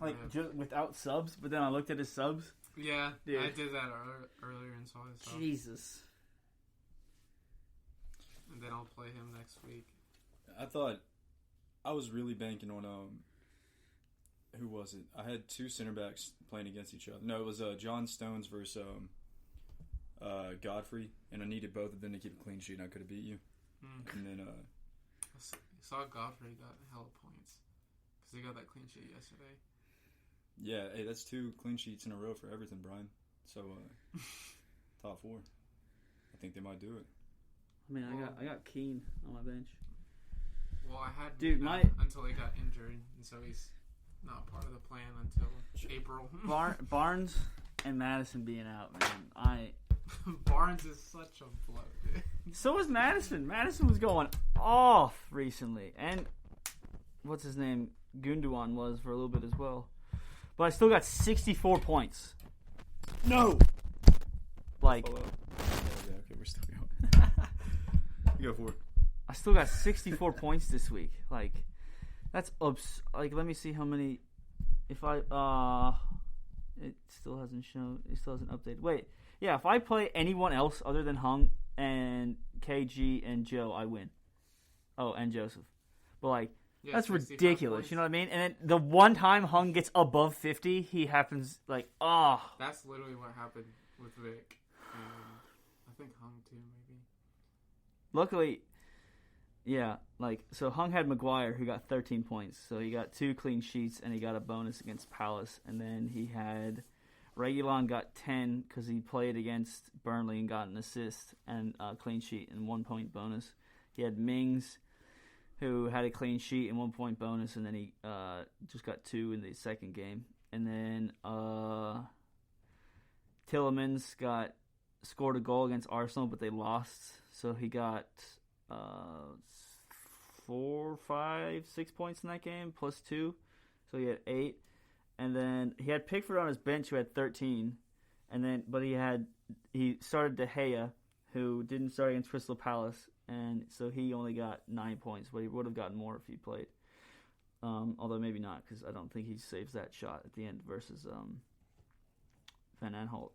like just without subs. But then I looked at his subs. Yeah, dude. I did that earlier and saw his subs. Jesus. And then I'll play him next week. I thought I was really banking on who was it? I had two center backs playing against each other. No, it was John Stones versus Godfrey, and I needed both of them to keep a clean sheet, and I could have beat you. And then I saw Godfrey got hella points because he got that clean sheet yesterday. Yeah, hey, that's 2 clean sheets in a row for Everton, Brian. So top 4. I think they might do it. I mean, I got Keane on my bench. Well, I had until he got injured, and so he's not part of the plan until April. Barnes and Madison being out, man. Barnes is such a blow, dude. So was Madison. Madison was going off recently, and what's his name? Gundogan was for a little bit as well. But I still got 64 points. No. Like. Okay, we're still going. You go for it. I still got 64 points this week. Like, that's like, let me see how many. If I it still hasn't shown. It still hasn't updated. Wait, yeah. If I play anyone else other than Hung and KG and Joe, I win. Oh, and Joseph. But like, that's ridiculous. Points. You know what I mean? And then the one time Hung gets above 50, he happens like, That's literally what happened with Vic. I think Hung too, maybe. Luckily. Yeah, like, so Hung had Maguire, who got 13 points. So he got 2 clean sheets, and he got a bonus against Palace. And then he had Reguilon got 10 because he played against Burnley and got an assist and a clean sheet and 1 point bonus. He had Mings, who had a clean sheet and 1 point bonus, and then he just got 2 in the second game. And then Tielemans scored a goal against Arsenal, but they lost. So he got 4, 5, 6 points in that game, plus 2. So he had 8. And then he had Pickford on his bench, who had 13. But he started De Gea, who didn't start against Crystal Palace, and so he only got 9 points, but he would have gotten more if he played. Although maybe not, because I don't think he saves that shot at the end versus Van Aanholt.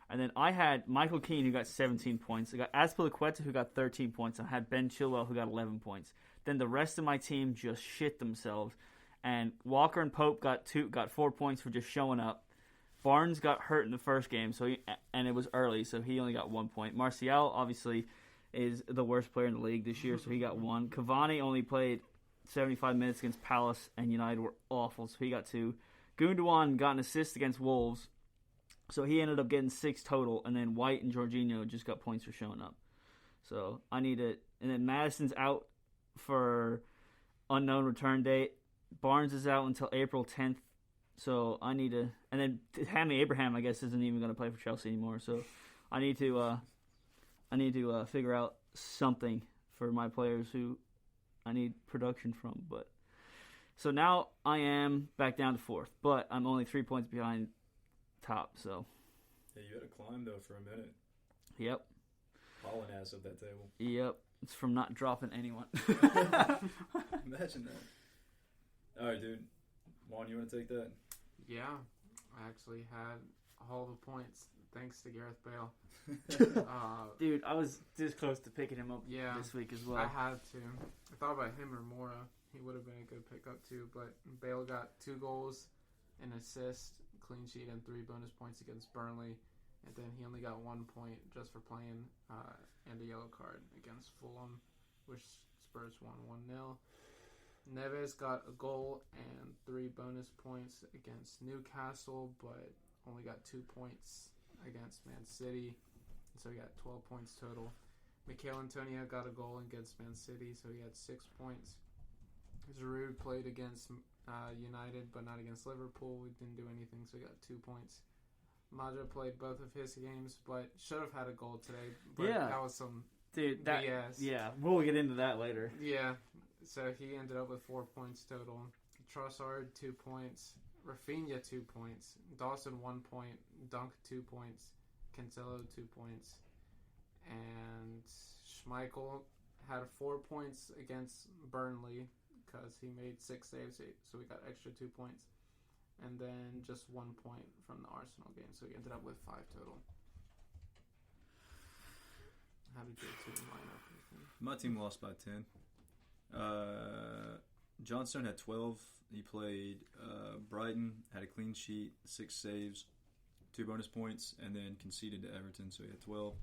And then I had Michael Keane, who got 17 points. I got Azpilicueta, who got 13 points. I had Ben Chilwell, who got 11 points. Then the rest of my team just shit themselves. And Walker and Pope got 4 points for just showing up. Barnes got hurt in the first game, and it was early, so he only got 1 point. Martial, obviously, is the worst player in the league this year, so he got 1. Cavani only played 75 minutes against Palace, and United were awful, so he got 2. Gundogan got an assist against Wolves, so he ended up getting 6 total, and then White and Jorginho just got points for showing up. So I need it. And then Madison's out for unknown return date. Barnes is out until April 10th, so I need to. And then Tammy Abraham, I guess, isn't even going to play for Chelsea anymore. So I need to figure out something for my players who I need production from. But so now I am back down to 4th, but I'm only 3 points behind top. So yeah, you had to climb though for a minute. Yep. Hauling ass up that table. Yep. It's from not dropping anyone. Imagine that. All right, dude. Juan, you want to take that? Yeah, I actually had all the points thanks to Gareth Bale. Dude, I was this close to picking him up this week as well. I had to. I thought about him or Mora. He would have been a good pickup too, but Bale got 2 goals, an assist, clean sheet, and 3 bonus points against Burnley. And then he only got 1 point just for playing and a yellow card against Fulham, which Spurs won 1-0. Neves got a goal and 3 bonus points against Newcastle, but only got 2 points against Man City, so he got 12 points total. Mikel Antonio got a goal against Man City, so he had 6 points. Giroud played against United, but not against Liverpool. We didn't do anything, so he got 2 points. Maja played both of his games, but should have had a goal today. But that was some BS. Yeah, we'll get into that later. Yeah. So he ended up with 4 points total. Trossard, 2 points. Rafinha, 2 points. Dawson, 1 point. Dunk, 2 points. Cancelo, 2 points. And Schmeichel had 4 points against Burnley because he made 6 saves, so we got extra 2 points. and then just 1 point from the Arsenal game. So he ended up with 5 total. How did your team line up? My team lost by 10. Johnstone had 12. He played Brighton, had a clean sheet, 6 saves, 2 bonus points, and then conceded to Everton, so he had 12.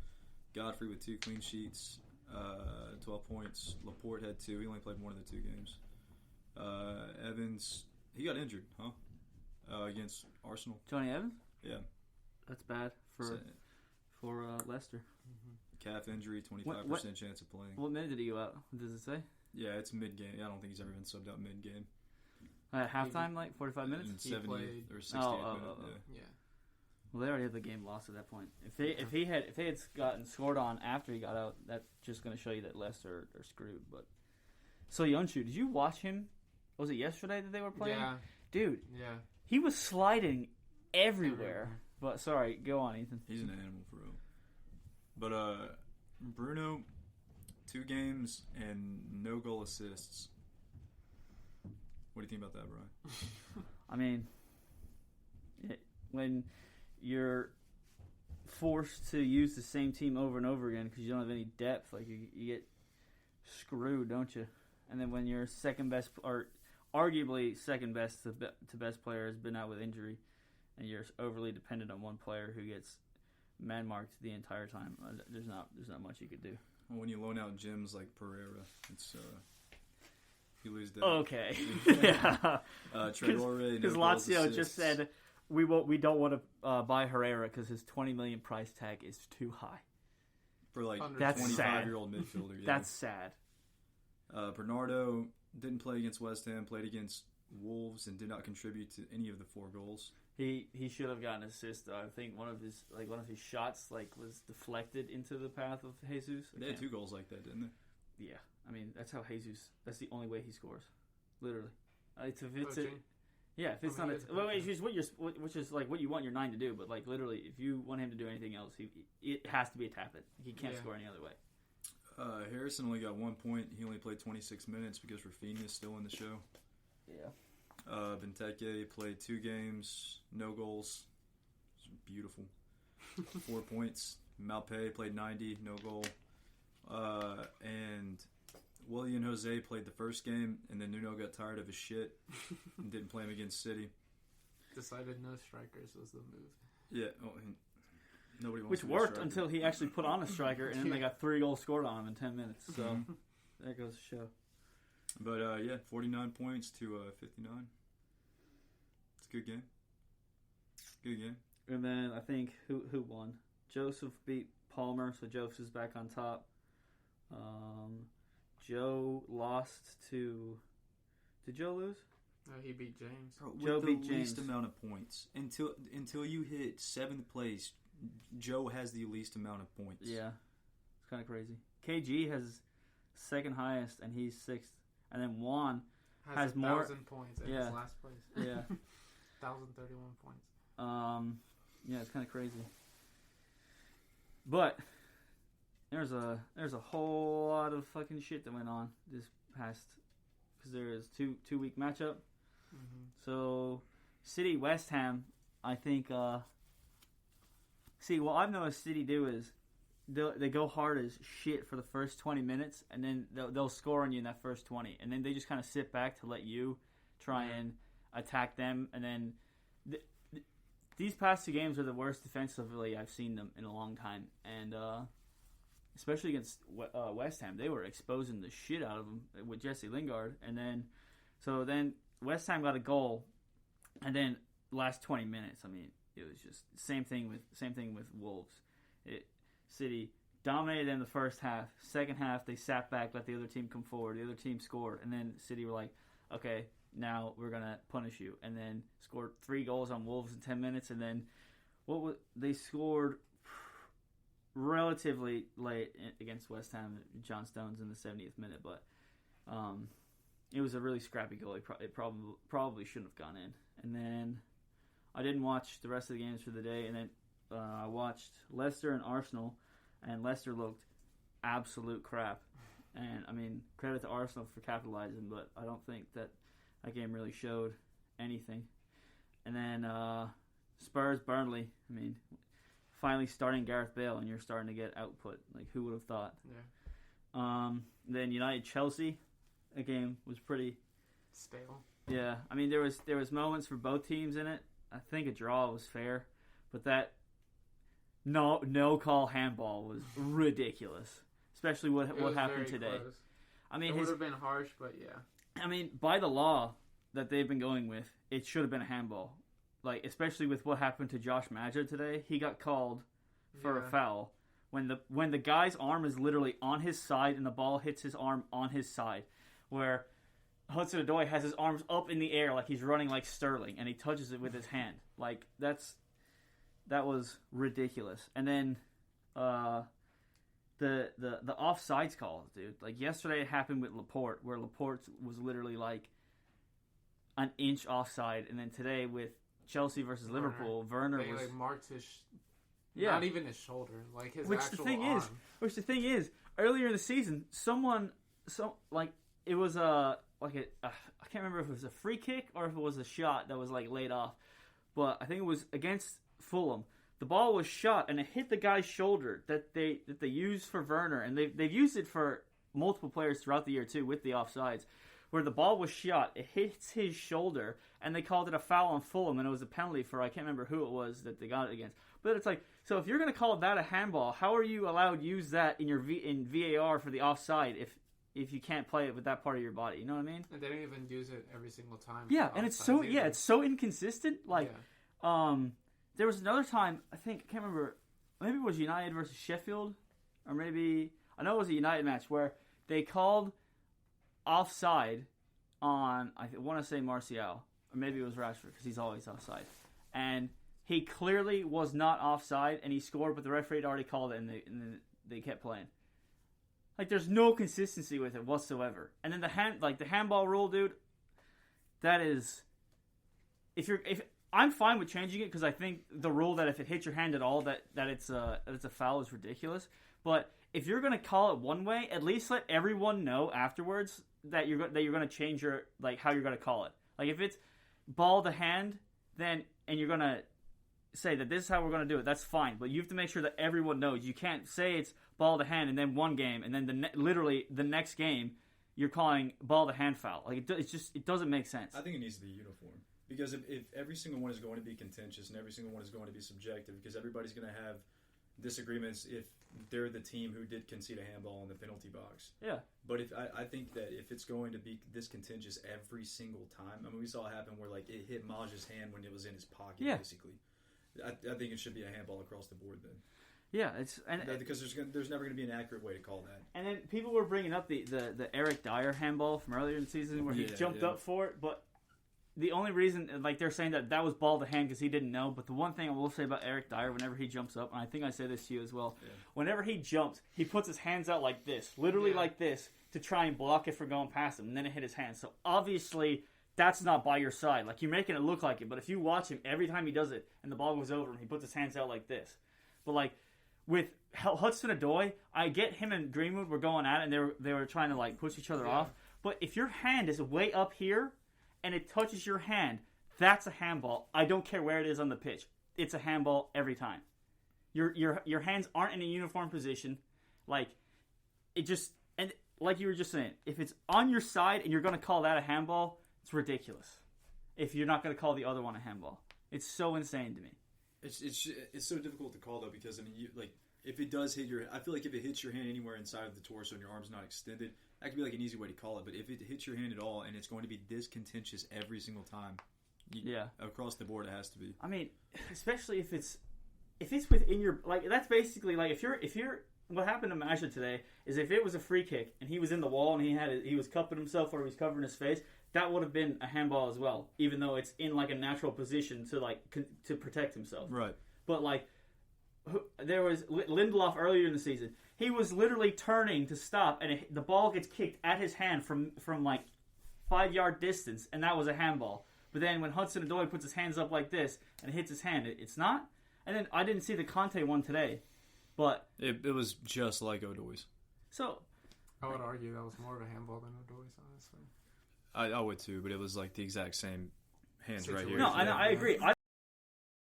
Godfrey with 2 clean sheets, 12 points. Laporte had 2. He only played one of the 2 games. Evans, he got injured, huh? Against Arsenal. Johnny Evans? Yeah. That's bad for Leicester. Calf injury, 25% chance of playing. What minute did he go out? Does it say? Yeah, it's mid-game. I don't think he's ever been subbed out mid-game. At halftime, like 45 minutes? In 70th or 68th minute. Yeah. Well, they already had the game lost at that point. If they had gotten scored on after he got out, that's just going to show you that Leicester are screwed. But so Yonshu, did you watch him? Was it yesterday that they were playing? Yeah. Dude. Yeah. He was sliding everywhere. But sorry, go on, Ethan. He's an animal for real. But Bruno, 2 games and no goal assists. What do you think about that, Brian? I mean, when you're forced to use the same team over and over again because you don't have any depth, like you get screwed, don't you? And then when your second best, or arguably second best to best player has been out with injury, and you're overly dependent on one player who gets man marked the entire time, there's not much you could do. Well, when you loan out gems like Pereira, it's you lose that. Okay, yeah. Traore, because Lazio just said we don't want to buy Herrera because his 20 million price tag is too high for like that's 25-year-old midfielder. Yeah. That's sad. Bernardo didn't play against West Ham, played against Wolves, and did not contribute to any of the 4 goals. He should have gotten an assist though. I think one of his shots was deflected into the path of Jesus. They had 2 goals like that, didn't they? Yeah, I mean that's how Jesus. That's the only way he scores, literally. If it's not, which is like what you want your 9 to do. But like literally, if you want him to do anything else, it has to be a tap it. He can't score any other way. Harrison only got 1 point. He only played 26 minutes because Rafinha is still in the show. Yeah. Benteke played 2 games, no goals. It's beautiful. 4 points. Malpe played 90, no goal. And Juan Jose played the first game, and then Nuno got tired of his shit and didn't play him against City. Decided no strikers was the move. Yeah, nobody wants Which to be a worked striker. until he actually put on a striker, and then they got 3 goals scored on him in 10 minutes. So there goes the show. But 49 points to 59. It's a good game. Good game. And then I think who won? Joseph beat Palmer, so Joseph's back on top. Joe lost to. Did Joe lose? No, he beat James. Bro, Joe with beat the James. least amount of points. Until you hit 7th place, Joe has the least amount of points. Yeah, it's kind of crazy. KG has second highest, and he's 6th. And then Juan has more 1,000 points in his last place. Yeah. 1,031 points. Yeah, it's kind of crazy. But there's a whole lot of fucking shit that went on this past, because there is two week matchup. Mm-hmm. So City West Ham, I think. See, what I've noticed City do is they go hard as shit for the first 20 minutes, and then they'll score on you in that first 20, and then they just kind of sit back to let you try and attack them, and then these past 2 games are the worst defensively I've seen them in a long time, and especially against West Ham, they were exposing the shit out of them with Jesse Lingard, and then West Ham got a goal, and then last 20 minutes, I mean, it was just same thing with Wolves. City dominated them the first half. Second half, they sat back, let the other team come forward. The other team scored, and then City were like, okay, now we're going to punish you. And then scored 3 goals on Wolves in 10 minutes, and then they scored relatively late against West Ham. John Stones in the 70th minute, but it was a really scrappy goal. It probably shouldn't have gone in. And then I didn't watch the rest of the games for the day, and then I watched Leicester and Arsenal, and Leicester looked absolute crap. And, I mean, credit to Arsenal for capitalizing, but I don't think that game really showed anything. And then Spurs, Burnley. I mean, finally starting Gareth Bale, and you're starting to get output. Like, who would have thought? Yeah. Then United, Chelsea. That game was pretty Stale. Yeah, I mean there was moments for both teams in it. I think a draw was fair, but that no call handball was ridiculous, especially what happened today. Close. I mean, it would have been harsh, but yeah. I mean, by the law that they've been going with, it should have been a handball. Like, especially with what happened to Josh Maja today, he got called for a foul when the guy's arm is literally on his side and the ball hits his arm on his side, where Hudson-Odoi has his arms up in the air like he's running like Sterling, and he touches it with his hand. Like, that was ridiculous. And then the offsides calls, dude. Like, yesterday it happened with Laporte, where Laporte was literally like an inch offside, and then today with Chelsea versus Liverpool, Werner they was like marked his not even his shoulder, like his actual arm. Which the thing is, earlier in the season, it was I can't remember if it was a free kick or if it was a shot that was like laid off, but I think it was against Fulham. The ball was shot and it hit the guy's shoulder that they used for Werner, and they've used it for multiple players throughout the year too with the offsides, where the ball was shot, it hits his shoulder, and they called it a foul on Fulham, and it was a penalty for I can't remember who it was that they got it against. But it's like, so if you're going to call that a handball, how are you allowed to use that in VAR for the offside if you can't play it with that part of your body? You know what I mean? And they don't even use it every single time. Yeah, and it's so inconsistent. Like, there was another time, I can't remember, maybe it was United versus Sheffield, or maybe, I know it was a United match where they called offside on, I want to say Martial, or maybe it was Rashford, because he's always offside. And he clearly was not offside, and he scored, but the referee had already called it, and they kept playing. Like, there's no consistency with it whatsoever. And then the handball rule, dude, that is, if I'm fine with changing it, because I think the rule that if it hits your hand at all, that it's a foul is ridiculous. But if you're going to call it one way, at least let everyone know afterwards that you're going to change your, like, how you're going to call it. Like, if it's ball to hand, then, and you're going to say that this is how we're going to do it, that's fine. But you have to make sure that everyone knows. You can't say it's ball to hand and then one game, and then literally the next game you're calling ball to hand foul. Like, it doesn't make sense. I think it needs to be uniform. Because if every single one is going to be contentious and every single one is going to be subjective, because everybody's going to have disagreements if they're the team who did concede a handball in the penalty box. Yeah. But I think that if it's going to be this contentious every single time, I mean, we saw it happen where like it hit Maj's hand when it was in his pocket, basically. I think it should be a handball across the board then. Yeah, because there's never going to be an accurate way to call that. And then people were bringing up the Eric Dyer handball from earlier in the season where he jumped up for it, but the only reason, like, they're saying that was ball to hand because he didn't know. But the one thing I will say about Eric Dyer, whenever he jumps up, and I think I say this to you as well, whenever he jumps, he puts his hands out like this, literally like this, to try and block it from going past him, and then it hit his hand. So obviously, that's not by your side. Like, you're making it look like it, but if you watch him, every time he does it, and the ball goes over him, he puts his hands out like this. But, like, with Hudson-Odoi, I get him and Greenwood were going at it, and they were trying to, like, push each other off. But if your hand is way up here, and it touches your hand, that's a handball. I don't care where it is on the pitch. It's a handball every time. Your hands aren't in a uniform position. Like, it just, and like you were just saying, if it's on your side and you're going to call that a handball, it's ridiculous. If you're not going to call the other one a handball. It's so insane to me. It's so difficult to call, though, because, I mean, if it does hit I feel like if it hits your hand anywhere inside of the torso and your arm's not extended, that could be like an easy way to call it. But if it hits your hand at all and it's going to be this contentious every single time, across the board it has to be. I mean, especially if it's within your, like, that's basically like if you're what happened to Maja today is if it was a free kick and he was in the wall and he was cupping himself or he was covering his face, that would have been a handball as well, even though it's in like a natural position to protect himself. Right. But like, there was Lindelof earlier in the season. He was literally turning to stop, and the ball gets kicked at his hand from like 5-yard distance, and that was a handball. But then when Hudson-Odoi puts his hands up like this and it hits his hand, it's not. And then I didn't see the Conte one today, but it was just like Odoi's. So I would argue that was more of a handball than Odoi's, honestly. I would too, but it was like the exact same hands right here. Situation. No, I agree.